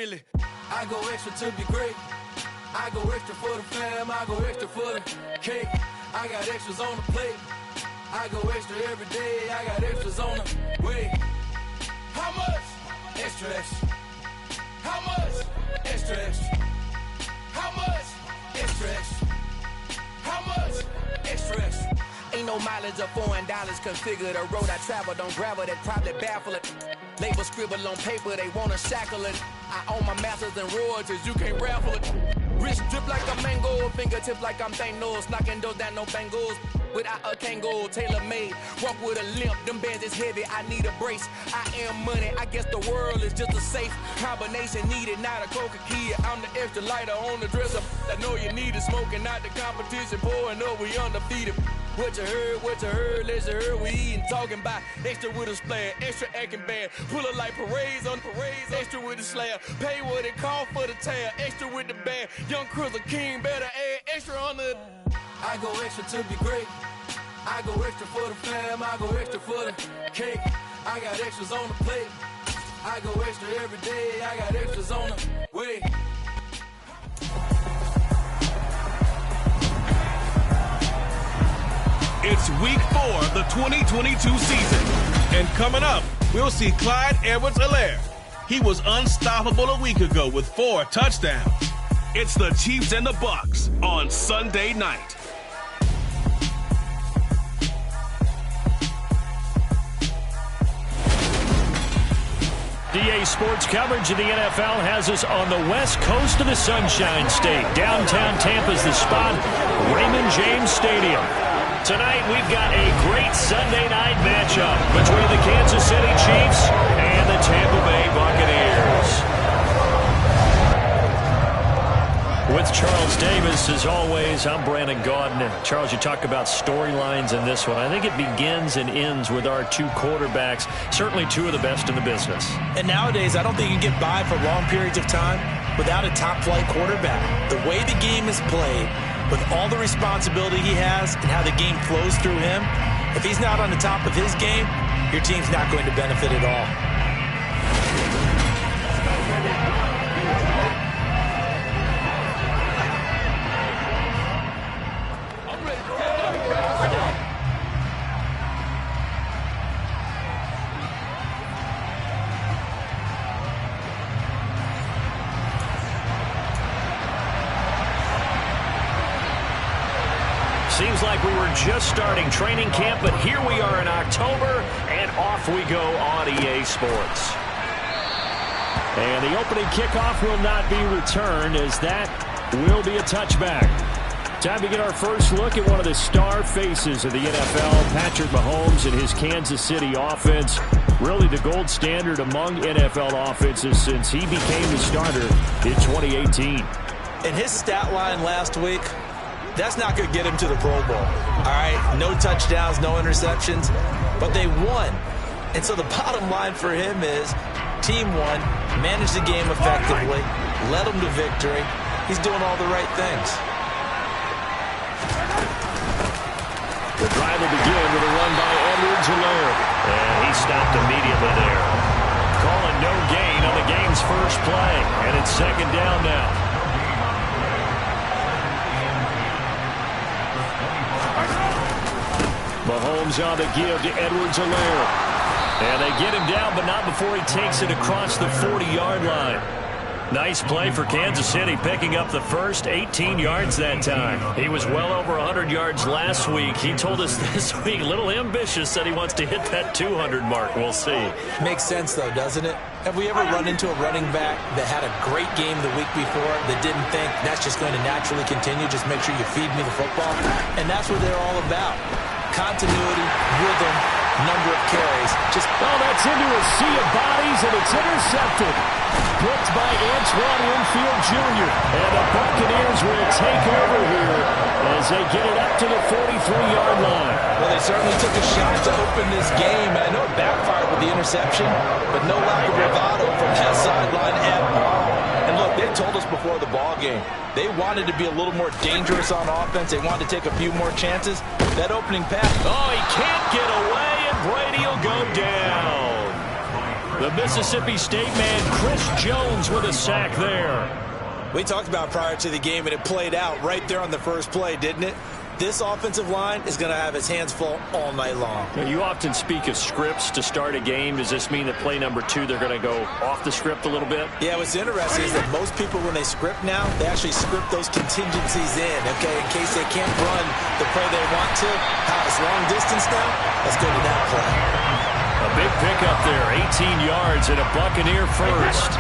really. I go extra to be great. I go extra for the fam, I go extra for the cake. I got extras on the plate. I go extra every day, I got extras on the way. How much? Extra, extra. How much? Extra, extra. How much? Extra, extra. How much? Extra, extra. Ain't no mileage of $4 configure the road I travel. Don't gravel that probably baffle it. Label scribble on paper, they wanna shackle it. I own my masters and royalties, you can't raffle it. Wrist drip like a mango, fingertip like I'm Thanos. Knocking doors down, no bangles. Without a Kango, tailor-made. Walk with a limp, them bands is heavy, I need a brace. I am money, I guess the world is just a safe combination needed, not a coca-key. I'm the extra lighter on the dresser. I know you need it, smoking out the competition, pouring up, we undefeated. What you heard, let's heard, we eating, talking about extra with a splash, extra acting bad, pull it like parades on parades, extra with the slab, pay what it cost for the tab, extra with the band, young Cruiser King, better add extra on the. I go extra to be great, I go extra for the fam, I go extra for the cake, I got extras on the plate, I go extra every day, I got extras on the way. It's week 4 of the 2022 season. And coming up, we'll see Clyde Edwards-Helaire. He was unstoppable a week ago with 4 touchdowns. It's the Chiefs and the Bucs on Sunday night. DA Sports coverage of the NFL has us on the west coast of the Sunshine State. Downtown Tampa's the spot, Raymond James Stadium. Tonight, we've got a great Sunday night matchup between the Kansas City Chiefs and the Tampa Bay Buccaneers. With Charles Davis, as always, I'm Brandon Gaudin. Charles, you talk about storylines in this one. I think it begins and ends with our 2 quarterbacks, certainly 2 of the best in the business. And nowadays, I don't think you can get by for long periods of time without a top-flight quarterback. The way the game is played, with all the responsibility he has and how the game flows through him, if he's not on the top of his game, your team's not going to benefit at all. Seems like we were just starting training camp, but here we are in October, and off we go on EA Sports. And the opening kickoff will not be returned, as that will be a touchback. Time to get our first look at one of the star faces of the NFL, Patrick Mahomes and his Kansas City offense. Really the gold standard among NFL offenses since he became the starter in 2018. And his stat line last week, that's not going to get him to the Pro Bowl. All right, no touchdowns, no interceptions, but they won. And so the bottom line for him is team won, managed the game effectively, led them to victory. He's doing all the right things. The drive will begin with a run by Edwards-Helaire. And he stopped immediately there. Calling no gain on the game's first play. And it's second down now. Mahomes on the give to Edwards-Helaire. And they get him down, but not before he takes it across the 40-yard line. Nice play for Kansas City, picking up the first 18 yards that time. He was well over 100 yards last week. He told us this week, a little ambitious, that he wants to hit that 200 mark. We'll see. Makes sense, though, doesn't it? Have we ever run into a running back that had a great game the week before that didn't think that's just going to naturally continue, just make sure you feed me the football? And that's what they're all about. Continuity, rhythm, number of carries. That's into a sea of bodies, and it's intercepted. Picked by Antoine Winfield Jr. And the Buccaneers will take over here as they get it up to the 43-yard line. Well, they certainly took a shot to open this game. I know it backfired with the interception, but no lack of bravado from that sideline at all. And look, they told us before the ball game, they wanted to be a little more dangerous on offense. They wanted to take a few more chances. That opening pass. Oh, he can't get away, and Brady will go down. The Mississippi State man, Chris Jones, with a sack there. We talked about prior to the game, and it played out right there on the first play, didn't it? This offensive line is going to have its hands full all night long. You often speak of scripts to start a game. Does this mean that play number 2, they're going to go off the script a little bit? Yeah, what's interesting is that most people, when they script now, they actually script those contingencies in, okay, in case they can't run the play they want to. How it's long distance now? Let's go to that play. A big pickup there, 18 yards and a Buccaneer first.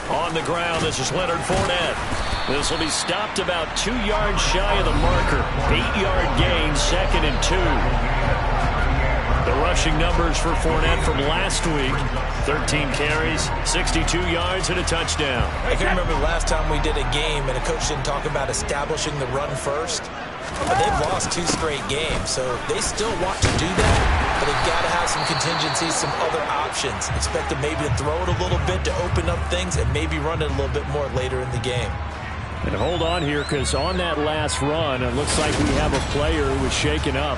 On the ground, this is Leonard Fournette. This will be stopped about 2 yards shy of the marker. 8-yard gain, 2nd and 2. The rushing numbers for Fournette from last week: 13 carries, 62 yards, and a touchdown. I can remember the last time we did a game and a coach didn't talk about establishing the run first. But they've lost 2 straight games, so they still want to do that, but they've got to have some contingencies, some other options. Expect them maybe to throw it a little bit to open up things and maybe run it a little bit more later in the game. And hold on here, because on that last run, it looks like we have a player who was shaken up.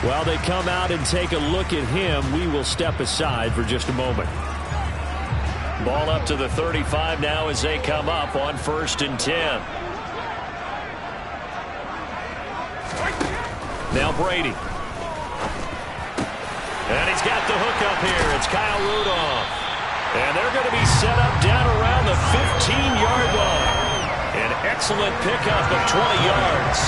While they come out and take a look at him, we will step aside for just a moment. Ball up to the 35 now as they come up on 1st and 10. Now Brady. And he's got the hook up here. It's Kyle Rudolph. And they're going to be set up down around the 15-yard line. An excellent pickup of 20 yards.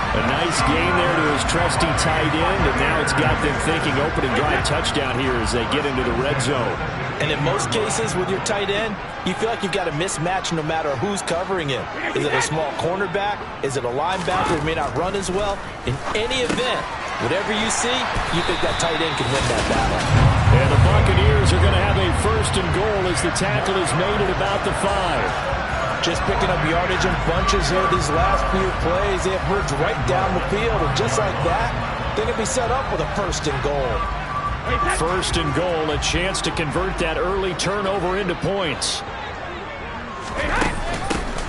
A nice gain there to his trusty tight end, and now it's got them thinking opening drive touchdown here as they get into the red zone. And in most cases with your tight end, you feel like you've got a mismatch no matter who's covering him. Is it a small cornerback? Is it a linebacker who may not run as well? In any event, whatever you see, you think that tight end can win that battle. And the Buccaneers are going to have a 1st and goal as the tackle is made at about the 5. Just picking up yardage in bunches here these last few plays. They have merged right down the field, and just like that, they're going to be set up with a 1st and goal. 1st and goal, a chance to convert that early turnover into points.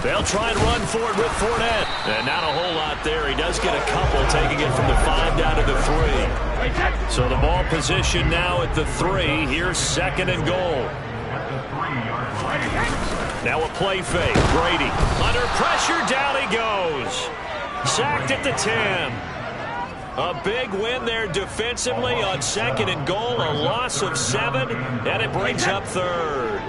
They'll try and run for it with Fournette. And not a whole lot there. He does get a couple, taking it from the 5 down to the 3. So the ball position now at the 3. Here's 2nd and goal. Now a play fake. Brady under pressure. Down he goes. Sacked at the 10. A big win there defensively on 2nd and goal. A loss of 7. And it brings up 3rd.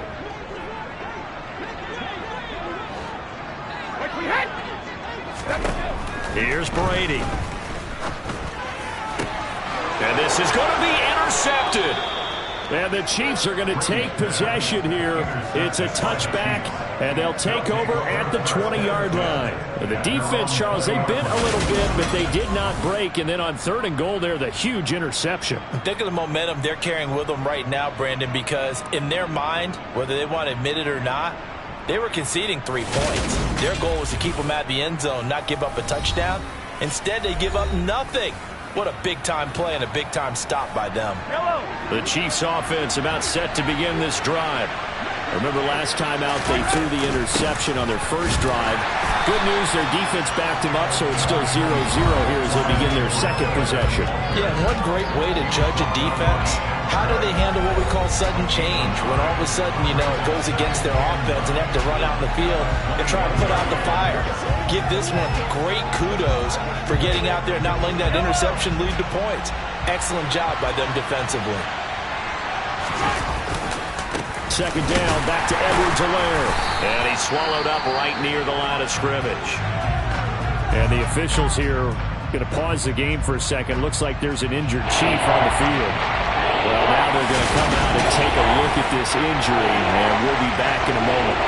Here's Brady. And this is going to be intercepted. And the Chiefs are going to take possession here. It's a touchback, and they'll take over at the 20-yard line. And the defense, Charles, they bent a little bit, but they did not break. And then on 3rd and goal there, the huge interception. Think of the momentum they're carrying with them right now, Brandon, because in their mind, whether they want to admit it or not, they were conceding 3 points. Their goal was to keep them at the end zone, not give up a touchdown. Instead, they give up nothing. What a big-time play and a big-time stop by them. The Chiefs offense about set to begin this drive. Remember last time out, they threw the interception on their first drive. Good news, their defense backed them up, so it's still 0-0 here as they begin their 2nd possession. Yeah, and one great way to judge a defense, how do they handle what we call sudden change? When all of a sudden, you know, it goes against their offense and they have to run out in the field and try to put out the fire. Give this one great kudos for getting out there and not letting that interception lead to points. Excellent job by them defensively. 2nd down, back to Edwards-Helaire. And he's swallowed up right near the line of scrimmage. And the officials here going to pause the game for a second. Looks like there's an injured Chief on the field. Well, now they're going to come out and take a look at this injury, and we'll be back in a moment.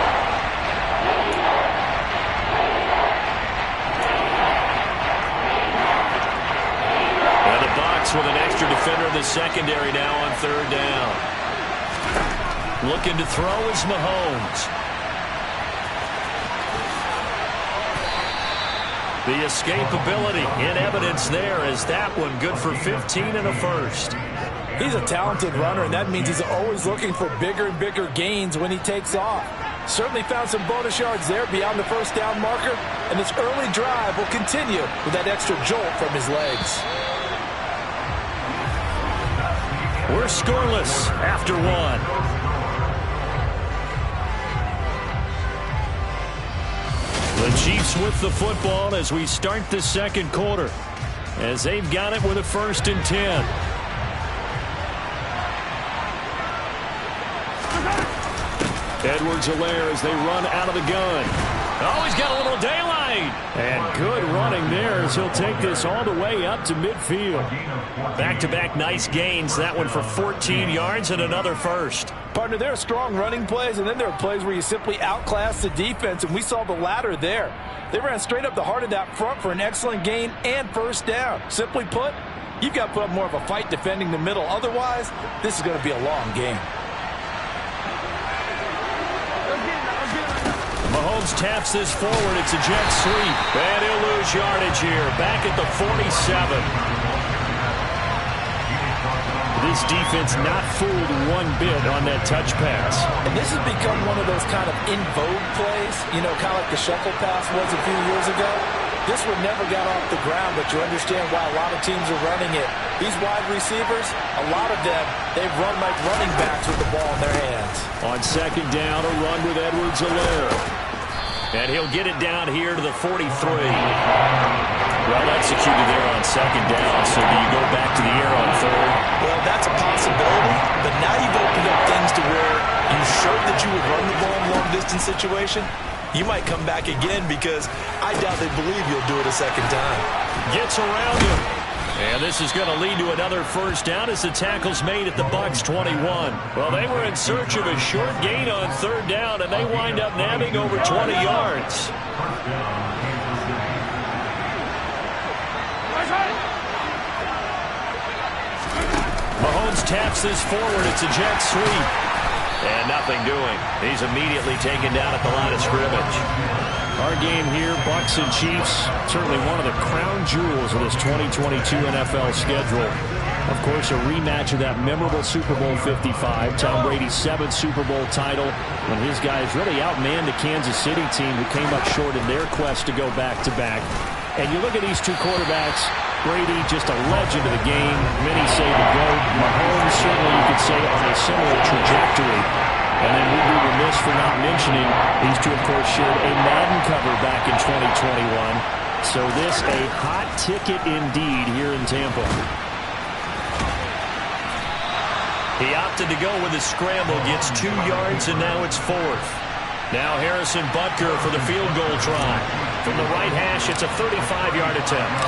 And the Bucs with an extra defender in the secondary now on 3rd down. Looking to throw is Mahomes. The escapability in evidence there is that one good for 15 and a 1st. He's a talented runner, and that means he's always looking for bigger and bigger gains when he takes off. Certainly found some bonus yards there beyond the first down marker, and this early drive will continue with that extra jolt from his legs. We're scoreless after one. The Chiefs with the football as we start the second quarter, as they've got it with a 1st and 10. Edwards-Helaire as they run out of the gun. Oh, he's got a little daylight. And good running there as he'll take this all the way up to midfield. Back-to-back nice gains. That one for 14 yards and another first. Partner, there are strong running plays, and then there are plays where you simply outclass the defense, and we saw the latter there. They ran straight up the heart of that front for an excellent gain and first down. Simply put, you've got to put up more of a fight defending the middle. Otherwise, this is going to be a long game. Mahomes taps this forward. It's a jet sweep. And he'll lose yardage here. Back at the 47. This defense not fooled one bit on that touch pass. And this has become one of those kind of in vogue plays, you know, kind of like the shuffle pass was a few years ago. This one never got off the ground, but you understand why a lot of teams are running it. These wide receivers, a lot of them, they've run like running backs with the ball in their hands. On second down, a run with Edwards-Helaire. And he'll get it down here to the 43. Well executed there on second down, so do you go back to the air on third? Well, that's a possibility, but now you've opened up things to where you showed that you would run the ball in long-distance situation. You might come back again because I doubt they believe you'll do it a second time. Gets around him. And this is going to lead to another first down as the tackle's made at the Bucs 21. Well, they were in search of a short gain on third down, and they wind up nabbing over 20 yards. Mahomes taps this forward. It's a jet sweep. And nothing doing. He's immediately taken down at the line of scrimmage. Our game here, Bucs and Chiefs, certainly one of the crown jewels of this 2022 NFL schedule. Of course, a rematch of that memorable Super Bowl 55, Tom Brady's 7th Super Bowl title, when his guys really outmanned the Kansas City team who came up short in their quest to go back-to-back. And you look at these two quarterbacks, Brady, just a legend of the game. Many say the GOAT. Mahomes, certainly you could say, on a similar trajectory. And then we'd be remiss for not mentioning these two, of course, shared a Madden cover back in 2021. So this a hot ticket indeed here in Tampa. He opted to go with a scramble, gets 2 yards, and now it's 4th. Now Harrison Butker for the field goal try. From the right hash, it's a 35-yard attempt.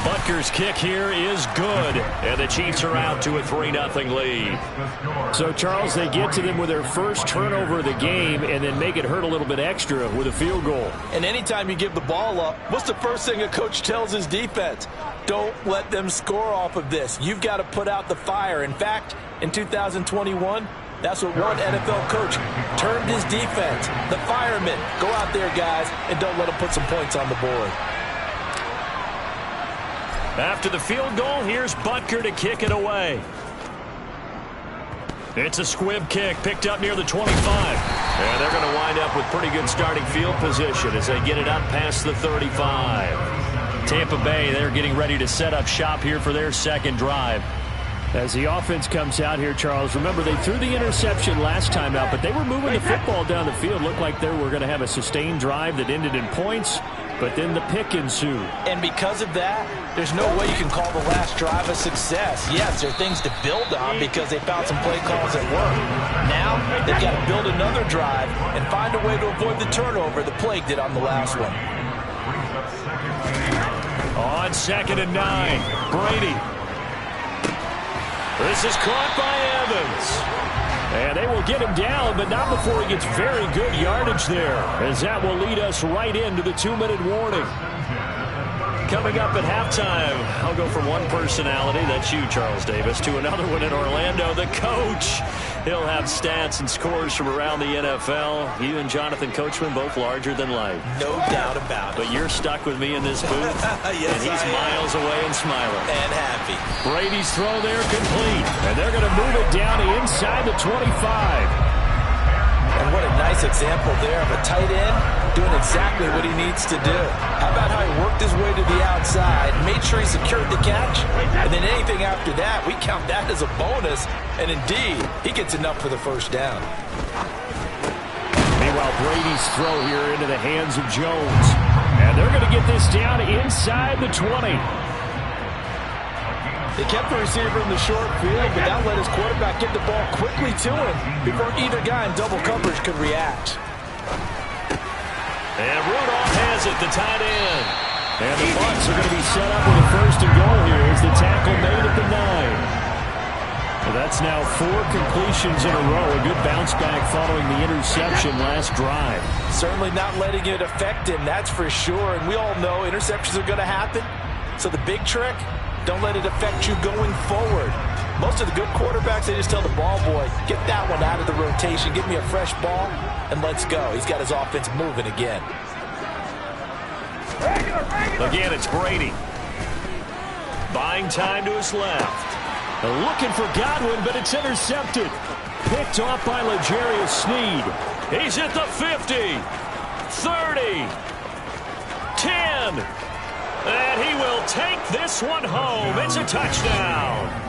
Butker's kick here is good, and the Chiefs are out to a 3-0 lead. So, Charles, they get to them with their first turnover of the game and then make it hurt a little bit extra with a field goal. And anytime you give the ball up, what's the first thing a coach tells his defense? Don't let them score off of this. You've got to put out the fire. In fact, in 2021, that's what one NFL coach termed his defense. The firemen. Go out there, guys, and don't let them put some points on the board. After the field goal, here's Butker to kick it away. It's a squib kick picked up near the 25. And they're going to wind up with pretty good starting field position as they get it up past the 35. Tampa Bay, they're getting ready to set up shop here for their second drive. As the offense comes out here, Charles, remember they threw the interception last time out, but they were moving the football down the field. Looked like they were going to have a sustained drive that ended in points, but then the pick ensued. And because of that, there's no way you can call the last drive a success. Yes, there are things to build on because they found some play calls that work. Now, they've got to build another drive and find a way to avoid the turnover the plague did on the last one. On 2nd and 9, Brady. This is caught by Evans. And they will get him down, but not before he gets very good yardage there, as that will lead us right into the 2-minute warning. coming up at halftime. I'll go from one personality, that's you, Charles Davis, to another one in Orlando, the coach. He'll have stats and scores from around the NFL. You and Jonathan Coachman both larger than life. No doubt about it. But you're stuck with me in this booth, yes, and he's miles away and smiling. And happy. Brady's throw there complete, and they're going to move it down to inside the 25. And what a nice example there of a tight end doing exactly what he needs to do. How about how he worked his way to the outside, made sure he secured the catch, and then anything after that, we count that as a bonus. And indeed, he gets enough for the first down. Meanwhile, Brady's throw here into the hands of Jones. And they're going to get this down inside the 20. They kept the receiver in the short field, but that let his quarterback get the ball quickly to him before either guy in double coverage could react. And Rudolph has it, the tight end. And the Bucs are going to be set up with a first and goal here as the tackle made at the 9. Well, that's now 4 completions in a row. A good bounce back following the interception last drive. Certainly not letting it affect him, that's for sure. And we all know interceptions are going to happen. So the big trick, don't let it affect you going forward. Most of the good quarterbacks, they just tell the ball boy, get that one out of the rotation, give me a fresh ball, and let's go. He's got his offense moving again. Again, it's Brady. Buying time to his left. Looking for Godwin, but it's intercepted. Picked off by L'Jarius Sneed. He's at the 50, 30, 10. And he will take this one home. It's a touchdown.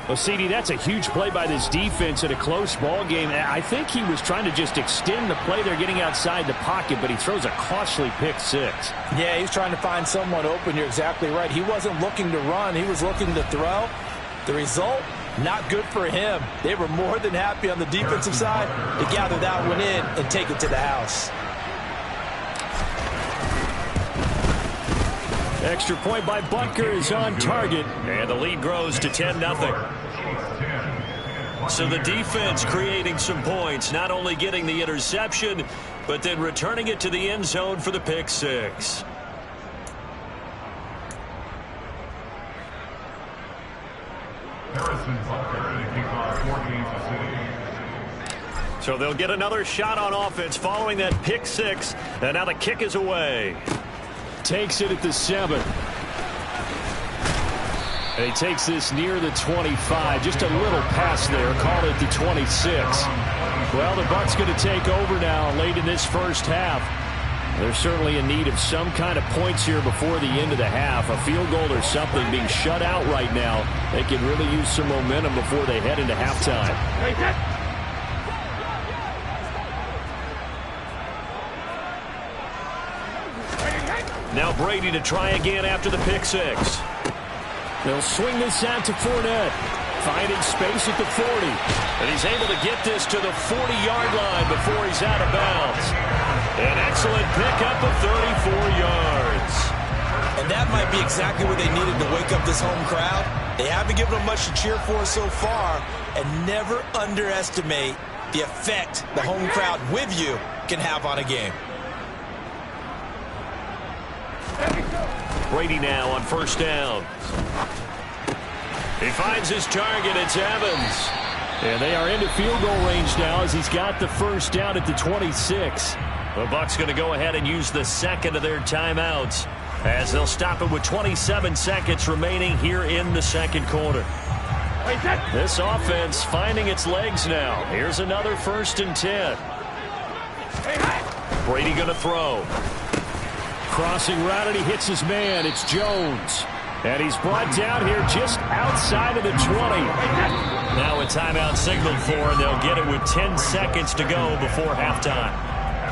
Well, CD, that's a huge play by this defense in a close ball game. I think he was trying to just extend the play. They're getting outside the pocket, but he throws a costly pick six. Yeah, he's trying to find someone open. You're exactly right. He wasn't looking to run. He was looking to throw. The result, not good for him. They were more than happy on the defensive side to gather that one in and take it to the house. Extra point by Butker is on target, and the lead grows to 10-0. So the defense creating some points, not only getting the interception, but then returning it to the end zone for the pick six. So they'll get another shot on offense following that pick six, and now the kick is away. Takes it at the 7. And he takes this near the 25. Just a little pass there. Call it the 26. Well, the Bucs going to take over now late in this first half. They're certainly in need of some kind of points here before the end of the half. A field goal or something, being shut out right now. They can really use some momentum before they head into halftime. Now Brady to try again after the pick six. They'll swing this out to Fournette. Finding space at the 40. And he's able to get this to the 40-yard line before he's out of bounds. An excellent pickup of 34 yards. And that might be exactly what they needed to wake up this home crowd. They haven't given them much to cheer for so far. And never underestimate the effect the home crowd with you can have on a game. Brady now on first down. He finds his target. It's Evans. And they are into field goal range now as he's got the first down at the 26. The Bucs going to go ahead and use the second of their timeouts as they'll stop it with 27 seconds remaining here in the second quarter. This offense finding its legs now. Here's another 1st and 10. Brady going to throw. Crossing route, and he hits his man. It's Jones. And he's brought down here just outside of the 20. Now a timeout signaled for, and they'll get it with 10 seconds to go before halftime.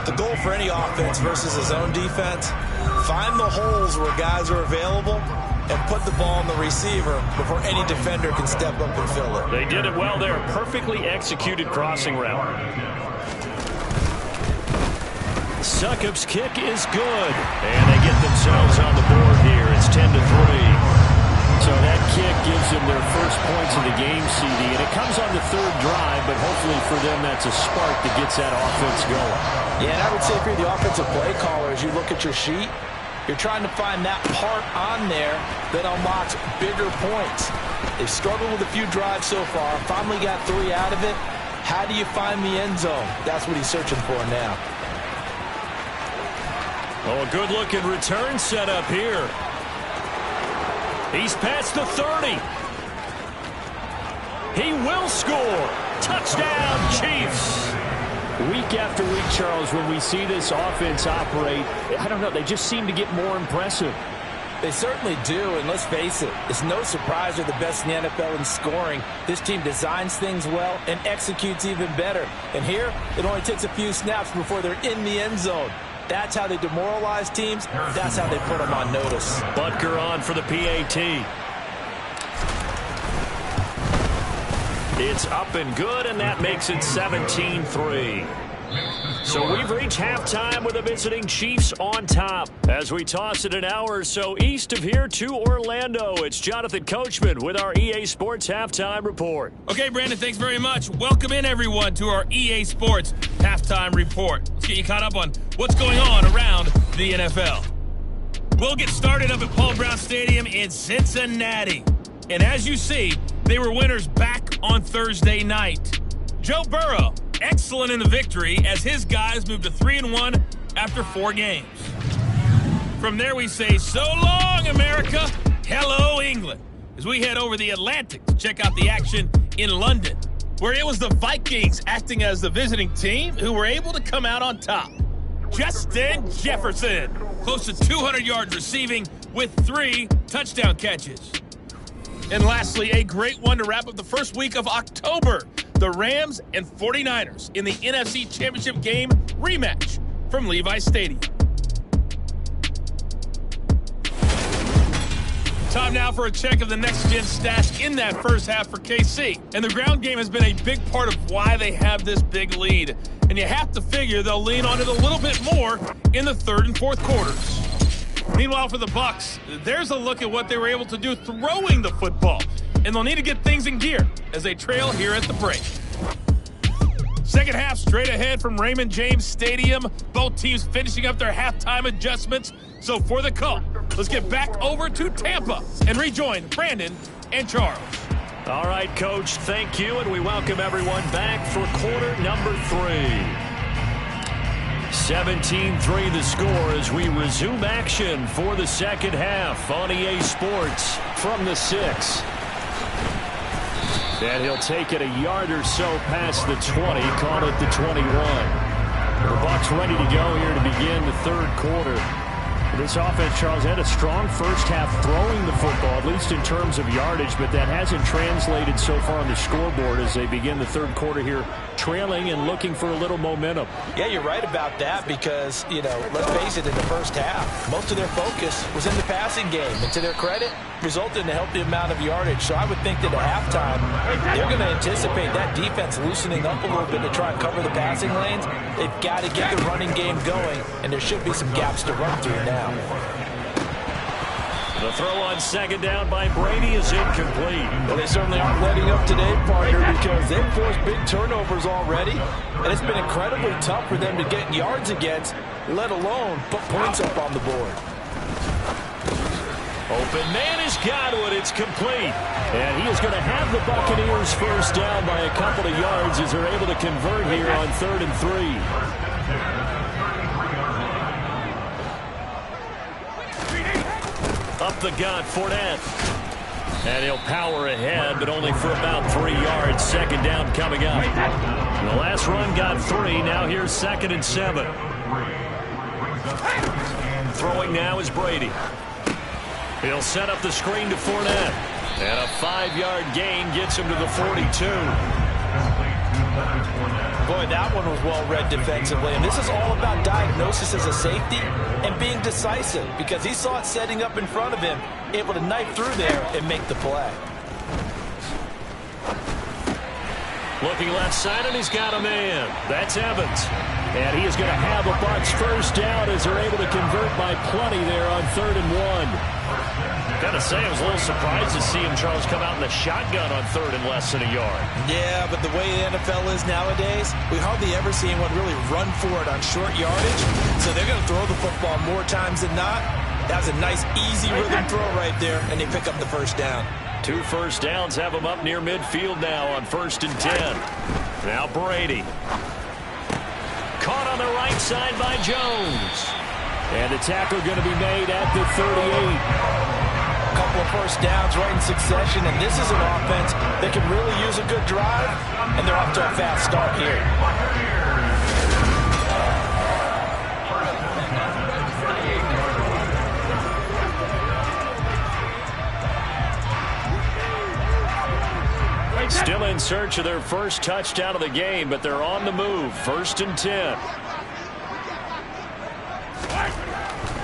The goal for any offense versus his own defense, find the holes where guys are available and put the ball on the receiver before any defender can step up and fill it. They did it well there. Perfectly executed crossing route. Succop's kick is good. And they get themselves on the board here. It's 10-3. So that kick gives them their first points of the game, CD. And it comes on the 3rd drive, but hopefully for them that's a spark that gets that offense going. Yeah, and I would say if you're the offensive play caller, as you look at your sheet, You're trying to find that part on there that unlocks bigger points. They've struggled with a few drives so far. Finally got 3 out of it. How do you find the end zone? That's what he's searching for now. Oh, a good-looking return set up here. He's past the 30. He will score. Touchdown, Chiefs. Week after week, Charles, when we see this offense operate, I don't know, they just seem to get more impressive. They certainly do, and let's face it, it's no surprise they're the best in the NFL in scoring. This team designs things well and executes even better. And here, it only takes a few snaps before they're in the end zone. That's how they demoralize teams. That's how they put them on notice. Butker on for the PAT. It's up and good, and that makes it 17-3. So we've reached halftime with the visiting Chiefs on top. As we toss it an hour or so east of here to Orlando, it's Jonathan Coachman with our EA Sports Halftime Report. Okay, Brandon, thanks very much. Welcome in, everyone, to our EA Sports Halftime Report. Let's get you caught up on what's going on around the NFL. We'll get started up at Paul Brown Stadium in Cincinnati. And as you see, they were winners back on Thursday night. Joe Burrow, excellent in the victory as his guys moved to 3-1 after 4 games. From there we say, so long, America. Hello, England. As we head over the Atlantic to check out the action in London, where it was the Vikings acting as the visiting team who were able to come out on top. Justin Jefferson, close to 200 yards receiving with 3 touchdown catches. And lastly, a great one to wrap up the first week of October. The Rams and 49ers in the NFC Championship game rematch from Levi Stadium. Time now for a check of the next-gen stats in that first half for KC. And the ground game has been a big part of why they have this big lead. And you have to figure they'll lean on it a little bit more in the third and fourth quarters. Meanwhile, for the Bucs, there's a look at what they were able to do throwing the football. And they'll need to get things in gear as they trail here at the break. Second half straight ahead from Raymond James Stadium. Both teams finishing up their halftime adjustments. So for the call, let's get back over to Tampa and rejoin Brandon and Charles. All right, Coach, thank you, and we welcome everyone back for quarter number 3. 17-3 the score as we resume action for the second half on EA Sports from the 6. And he'll take it a yard or so past the 20, call it the 21. The Bucs ready to go here to begin the third quarter. This offense, Charles, had a strong first half throwing the football, at least in terms of yardage, but that hasn't translated so far on the scoreboard as they begin the third quarter here, trailing and looking for a little momentum. Yeah, you're right about that because, you know, let's face it, in the first half, most of their focus was in the passing game. And to their credit, resulted in a healthy amount of yardage. So I would think that at halftime, they're going to anticipate that defense loosening up a little bit to try and cover the passing lanes. They've got to get the running game going, and there should be some gaps to run through now. The throw on second down by Brady is incomplete. Well, they certainly aren't letting up today, partner, because they've forced big turnovers already, and it's been incredibly tough for them to get yards against, let alone put points up on the board. Open man has got it. It's complete. And he is going to have the Buccaneers first down by a couple of yards as they're able to convert here on 3rd and 3. Up the gut, Fournette. And he'll power ahead, but only for about 3 yards. Second down coming up. The last run got 3. Now here's 2nd and 7. Throwing now is Brady. He'll set up the screen to Fournette. And a 5-yard gain gets him to the 42. Boy, that one was well-read defensively. And this is all about diagnosis as a safety and being decisive because he saw it setting up in front of him, able to knife through there and make the play. Looking left side, and he's got a man. That's Evans. And he is going to have a Bucs first down as they're able to convert by plenty there on 3rd and 1. Gotta say, I was a little surprised to see him, Charles, come out in the shotgun on 3rd and less than a yard. Yeah, but the way the NFL is nowadays, we hardly ever see anyone really run for it on short yardage. So they're going to throw the football more times than not. That was a nice, easy rhythm throw right there, and they pick up the first down. 2 first downs have them up near midfield now on 1st and 10. Now Brady. Caught on the right side by Jones. And the tackle going to be made at the 38. A couple of first downs right in succession, and this is an offense that can really use a good drive, and they're off to a fast start here. Still in search of their first touchdown of the game, but they're on the move. 1st and 10.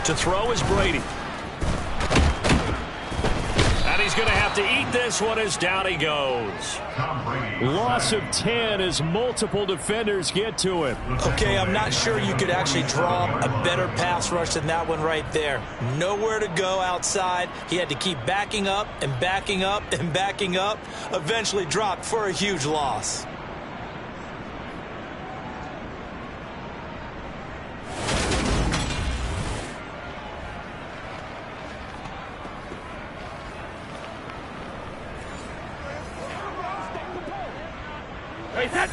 To throw is Brady. And he's going to have to eat this one as down he goes. Loss of 10 as multiple defenders get to him. Okay, I'm not sure you could actually draw a better pass rush than that one right there. Nowhere to go outside. He had to keep backing up and backing up and backing up. Eventually dropped for a huge loss.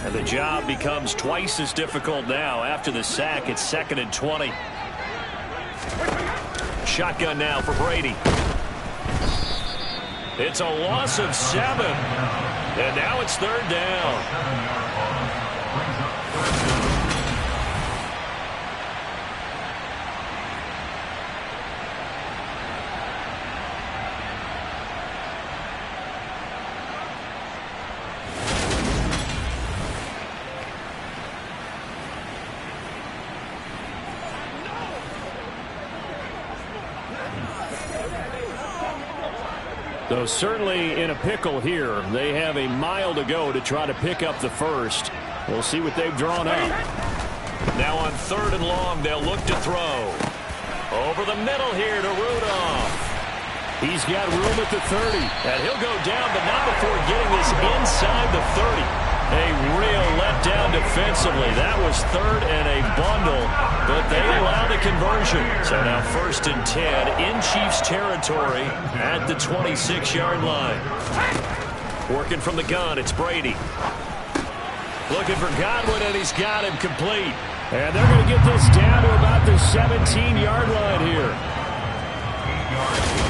And the job becomes twice as difficult now. After the sack, it's 2nd and 20. Shotgun now for Brady. It's a loss of 7. And now it's 3rd down. So certainly in a pickle here. They have a mile to go to try to pick up the first. We'll see what they've drawn up. Now on 3rd and long, they'll look to throw. Over the middle here to Rudolph. He's got room at the 30. And he'll go down, but not before getting this inside the 30. A real letdown defensively. That was 3rd and a bundle, but they allow the conversion. So now 1st and 10 in Chiefs territory at the 26-yard line. Working from the gun, it's Brady. Looking for Godwin, and he's got him complete. And they're going to get this down to about the 17-yard line here.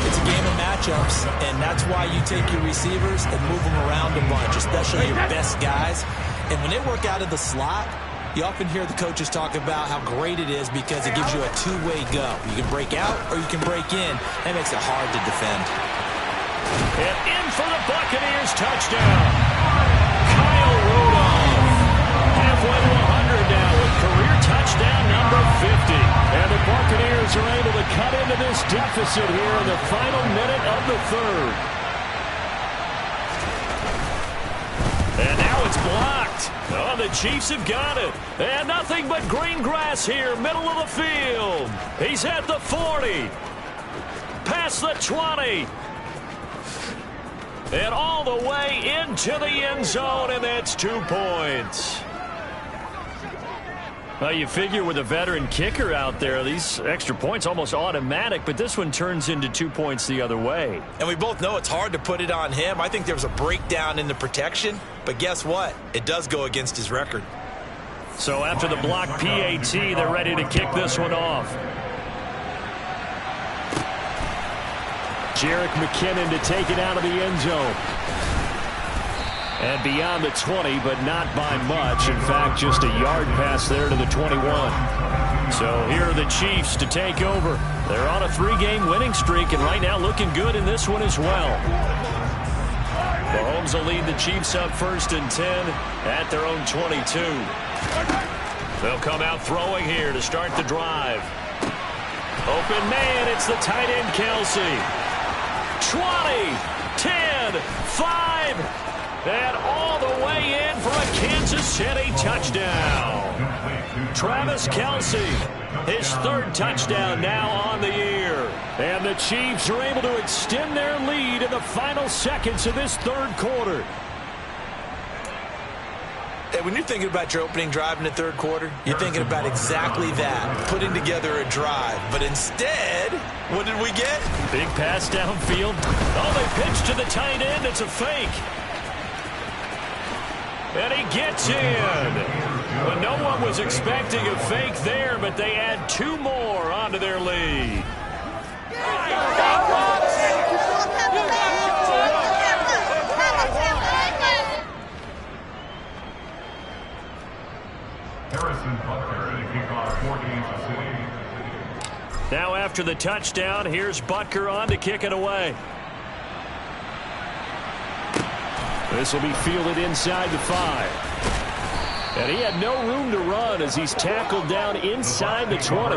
It's a game of matchups, and that's why you take your receivers and move them around a bunch, especially your best guys. And when they work out of the slot, you often hear the coaches talk about how great it is because it gives you a two-way go. You can break out or you can break in. That makes it hard to defend. And in for the Buccaneers touchdown. Kyle Rudolph. Halfway to 100 now with career touchdown number 50. And the Buccaneers are able to cut into this deficit here in the final minute of the 3rd. And now it's blocked. Oh, the Chiefs have got it. And nothing but green grass here, middle of the field. He's at the 40. Past the 20. And all the way into the end zone, and that's 2 points. Well, you figure with a veteran kicker out there, these extra points almost automatic, but this one turns into 2 points the other way. And we both know it's hard to put it on him. I think there was a breakdown in the protection, but guess what? It does go against his record. So after the block PAT, they're ready to kick this one off. Jerick McKinnon to take it out of the end zone. And beyond the 20, but not by much. In fact, just a yard pass there to the 21. So here are the Chiefs to take over. They're on a 3-game winning streak, and right now looking good in this one as well. Mahomes will lead the Chiefs up 1st and 10 at their own 22. They'll come out throwing here to start the drive. Open man, it's the tight end Kelsey. 20, 10, 5. And all the way in for a Kansas City touchdown. Travis Kelce, his 3rd touchdown now on the year. And the Chiefs are able to extend their lead in the final seconds of this 3rd quarter. And when you're thinking about your opening drive in the third quarter, you're thinking about exactly that, putting together a drive. But instead, what did we get? Big pass downfield. Oh, they pitch to the tight end. It's a fake. And he gets in. Well, no one was expecting a fake there, but they add 2 more onto their lead. Now after the touchdown, here's Butker on to kick it away. This will be fielded inside the 5. And he had no room to run as he's tackled down inside the 20.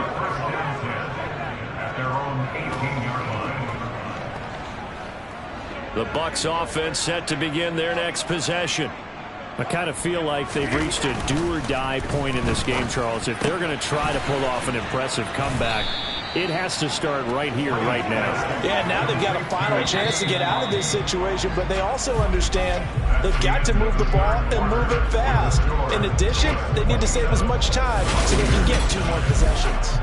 The Bucs offense set to begin their next possession. I kind of feel like they've reached a do-or-die point in this game, Charles. If they're going to try to pull off an impressive comeback, it has to start right here, right now. Yeah, now they've got a final chance to get out of this situation, but they also understand they've got to move the ball and move it fast. In addition, they need to save as much time so they can get 2 more possessions.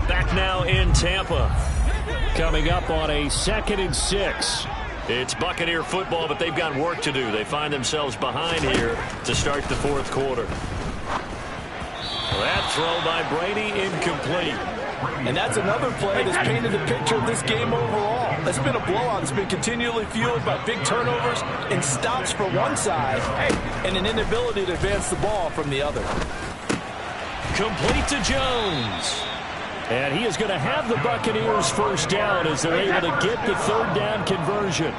Back now in Tampa. Coming up on a 2nd and 6. It's Buccaneer football, but they've got work to do. They find themselves behind here to start the 4th quarter. That throw by Brady incomplete. And that's another play that's painted the picture of this game overall. It's been a blowout. It's been continually fueled by big turnovers and stops for one side and an inability to advance the ball from the other. Complete to Jones. And he is going to have the Buccaneers first down as they're able to get the 3rd down conversion.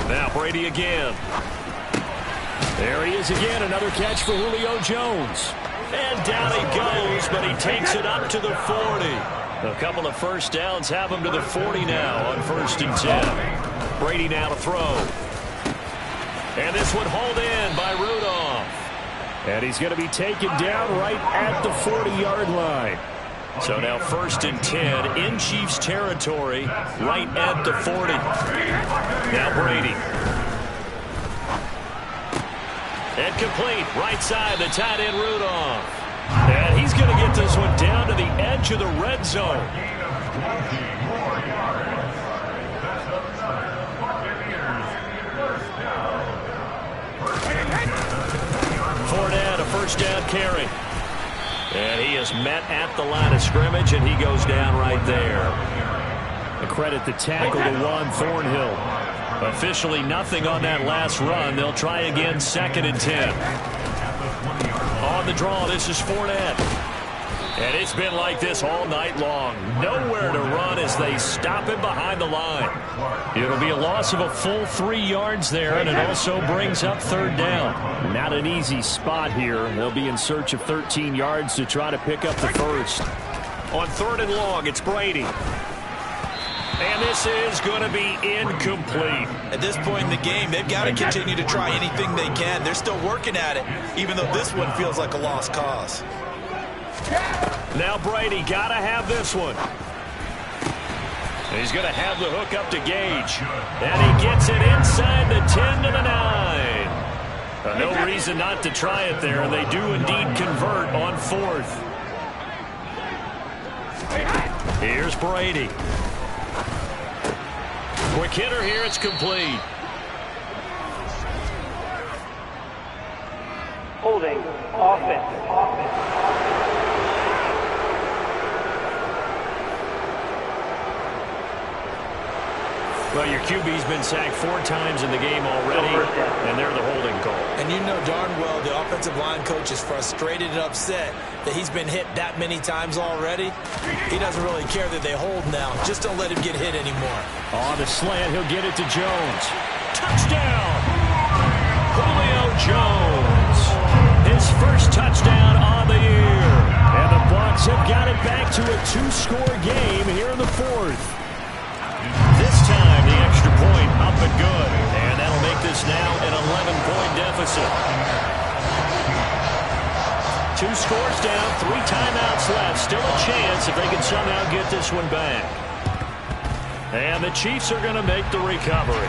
Now Brady again. There he is again, another catch for Julio Jones. And down he goes, but he takes it up to the 40. A couple of first downs have him to the 40 now on 1st and 10. Brady now to throw. And this one hauled in by Rudolph. And he's going to be taken down right at the 40-yard line. So now 1st and 10 in Chiefs territory, right at the 40. Now Brady. And complete, right side, the tight end Rudolph. And he's going to get this one down to the edge of the red zone. Fournette, a first down carry. And he is met at the line of scrimmage, and he goes down right there. A credit the tackle to Juan Thornhill. Officially nothing on that last run. They'll try again, 2nd and 10. On the draw, this is Fournette. And it's been like this all night long. Nowhere to run as they stop him behind the line. It'll be a loss of a full 3 yards there, and it also brings up 3rd down. Not an easy spot here. They'll be in search of 13 yards to try to pick up the 1st. On 3rd and long, it's Brady. And this is going to be incomplete. At this point in the game, they've got to continue to try anything they can. They're still working at it, even though this one feels like a lost cause. Now Brady got to have this one. He's going to have the hook up to Gage. And he gets it inside the 10 to the 9. No reason not to try it there, and they do indeed convert on 4th. Here's Brady. Quick hitter here, it's complete. Holding, offense. Well, your QB's been sacked 4 times in the game already, and they're the holding call. And you know darn well the offensive line coach is frustrated and upset that he's been hit that many times already. He doesn't really care that they hold now. Just don't let him get hit anymore. On the slant, he'll get it to Jones. Touchdown! Julio Jones. His first touchdown on the year. And the Bucs have got it back to a 2-score game here in the 4th. This time, the extra point up and good. And that'll make this now an 11-point deficit. 2 scores down, 3 timeouts left. Still a chance if they can somehow get this one back. And the Chiefs are going to make the recovery.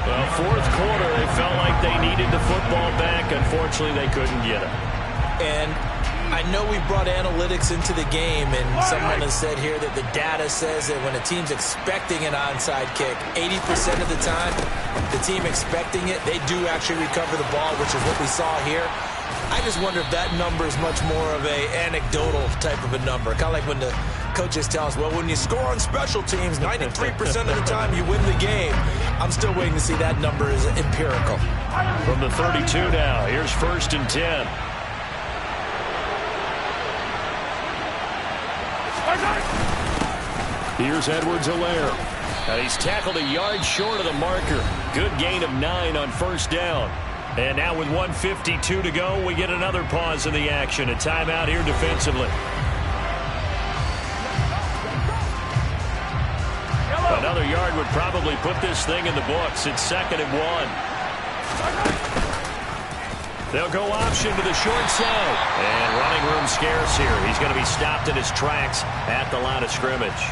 Well, fourth quarter, they felt like they needed the football back. Unfortunately, they couldn't get it. And I know we brought analytics into the game, and someone has said here that the data says that when a team's expecting an onside kick, 80% of the time, the team expecting it, they do actually recover the ball, which is what we saw here. I just wonder if that number is much more of a anecdotal type of a number. Kind of like when the coaches tell us, well, when you score on special teams, 93% of the time you win the game. I'm still waiting to see that number is empirical. From the 32 now, here's 1st and 10. Here's Edwards-Helaire. And he's tackled a yard short of the marker. Good gain of 9 on 1st down. And now with 1:52 to go, we get another pause in the action. A timeout here defensively. Another yard would probably put this thing in the books. It's 2nd and 1. They'll go option to the short side. And running room scarce here. He's going to be stopped in his tracks at the line of scrimmage.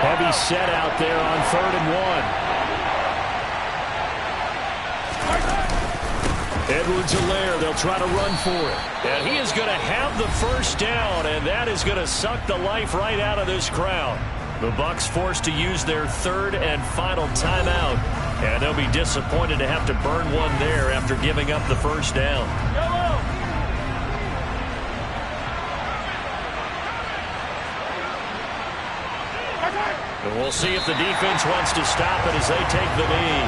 Heavy set out there on 3rd and 1. Edwards-Helaire, they'll try to run for it. And he is going to have the 1st down, and that is going to suck the life right out of this crowd. The Bucs forced to use their 3rd and final timeout, and they'll be disappointed to have to burn one there after giving up the 1st down. And we'll see if the defense wants to stop it as they take the knee.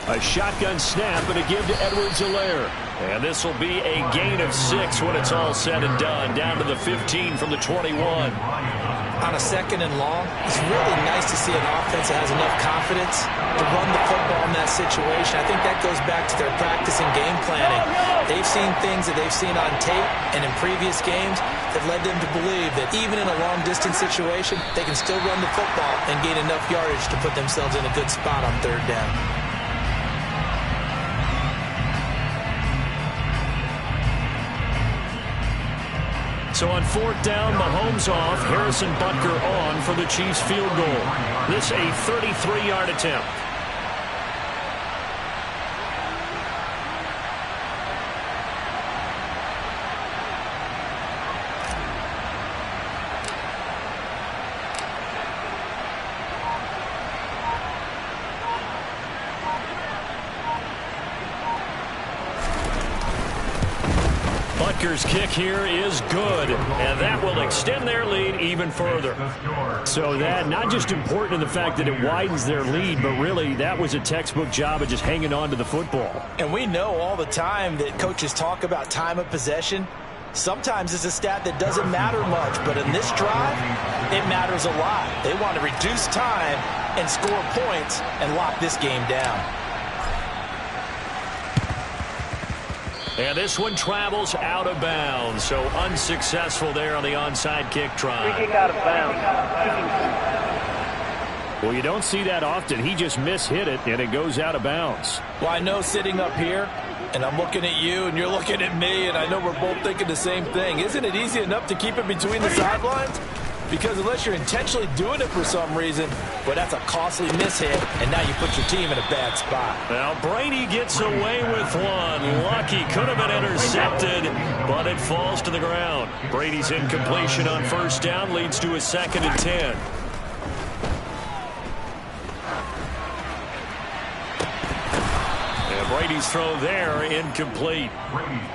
A shotgun snap and a give to Edwards-Helaire. And this will be a gain of 6 when it's all said and done. Down to the 15 from the 21. On a 2nd and long, it's really nice to see an offense that has enough confidence to run the football in that situation. I think that goes back to their practice and game planning. They've seen things that they've seen on tape and in previous games that led them to believe that even in a long-distance situation, they can still run the football and gain enough yardage to put themselves in a good spot on 3rd down. So on 4th down, Mahomes off, Harrison Butker on for the Chiefs field goal. This a 33-yard attempt. Butker's kick here is good, and that will extend their lead even further. So that not just important in the fact that it widens their lead, but really that was a textbook job of just hanging on to the football. And we know all the time that coaches talk about time of possession. Sometimes it's a stat that doesn't matter much, but in this drive, it matters a lot. They want to reduce time and score points and lock this game down. And this one travels out of bounds, so unsuccessful there on the onside kick try. Free kick out of bounds. Well, you don't see that often. He just mishit it, and it goes out of bounds. Well, I know sitting up here, and I'm looking at you, and you're looking at me, and I know we're both thinking the same thing. Isn't it easy enough to keep it between the sidelines? Because unless you're intentionally doing it for some reason, well, that's a costly mishit, and now you put your team in a bad spot. Well, Brady gets away with one. Lucky, could have been intercepted, but it falls to the ground. Brady's incompletion on 1st down leads to a 2nd and 10. Brady's throw there incomplete.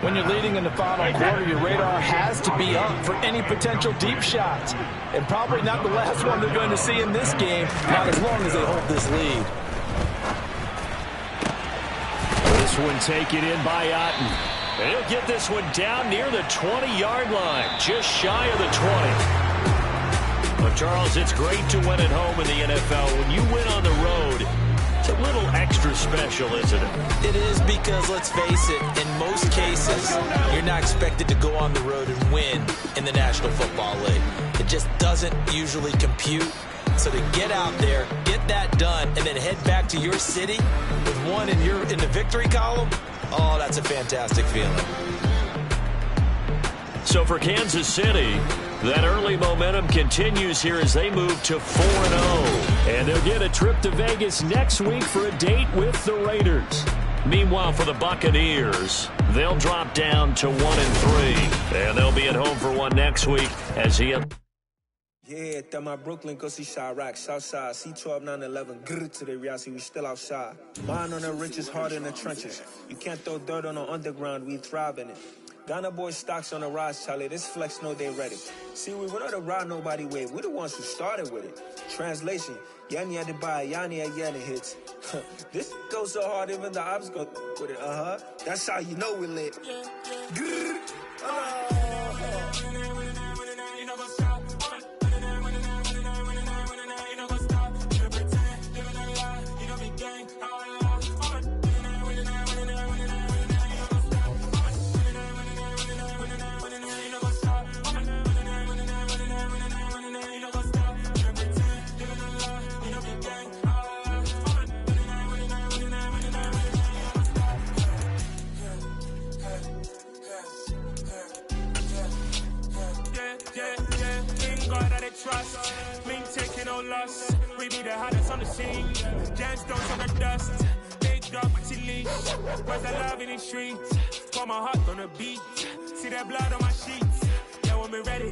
When you're leading in the final quarter, your radar has to be up for any potential deep shots. And probably not the last one they're going to see in this game, not as long as they hold this lead. This one taken in by Otten. And he'll get this one down near the 20-yard line, just shy of the 20. Well, Charles, it's great to win at home in the NFL. When you win on the road, it's a little extra special, isn't it? It is, because, let's face it, in most cases, you're not expected to go on the road and win in the National Football League. It just doesn't usually compute. So to get out there, get that done, and then head back to your city with one in the victory column, oh, that's a fantastic feeling. So for Kansas City, that early momentum continues here as they move to 4-0. And they'll get a trip to Vegas next week for a date with the Raiders. Meanwhile, for the Buccaneers, they'll drop down to 1-3. And they'll be at home for one next week as he... Yeah, that my Brooklyn, go see Chirac, Southside, C12, 911, grrr to the reality, we still outside. Mine on the riches, hard in the trenches. You can't throw dirt on the underground, we thrive in it. Ghana boys stocks on the rise, Charlie, this flex know they ready. See, we went on the ride nobody wave, we the ones who started with it. Translation, Yanni had to buy, Yanni had Yanni hits. This goes so hard, even the ops go with it, That's how you know we lit. Grrr, trust, we ain't taking no loss. We be the hottest on the scene. Gemstones on the dust. Big dog with your leash. Where's the love in the streets? Pour my heart on the beat. See that blood on my sheets. Yeah, when we ready.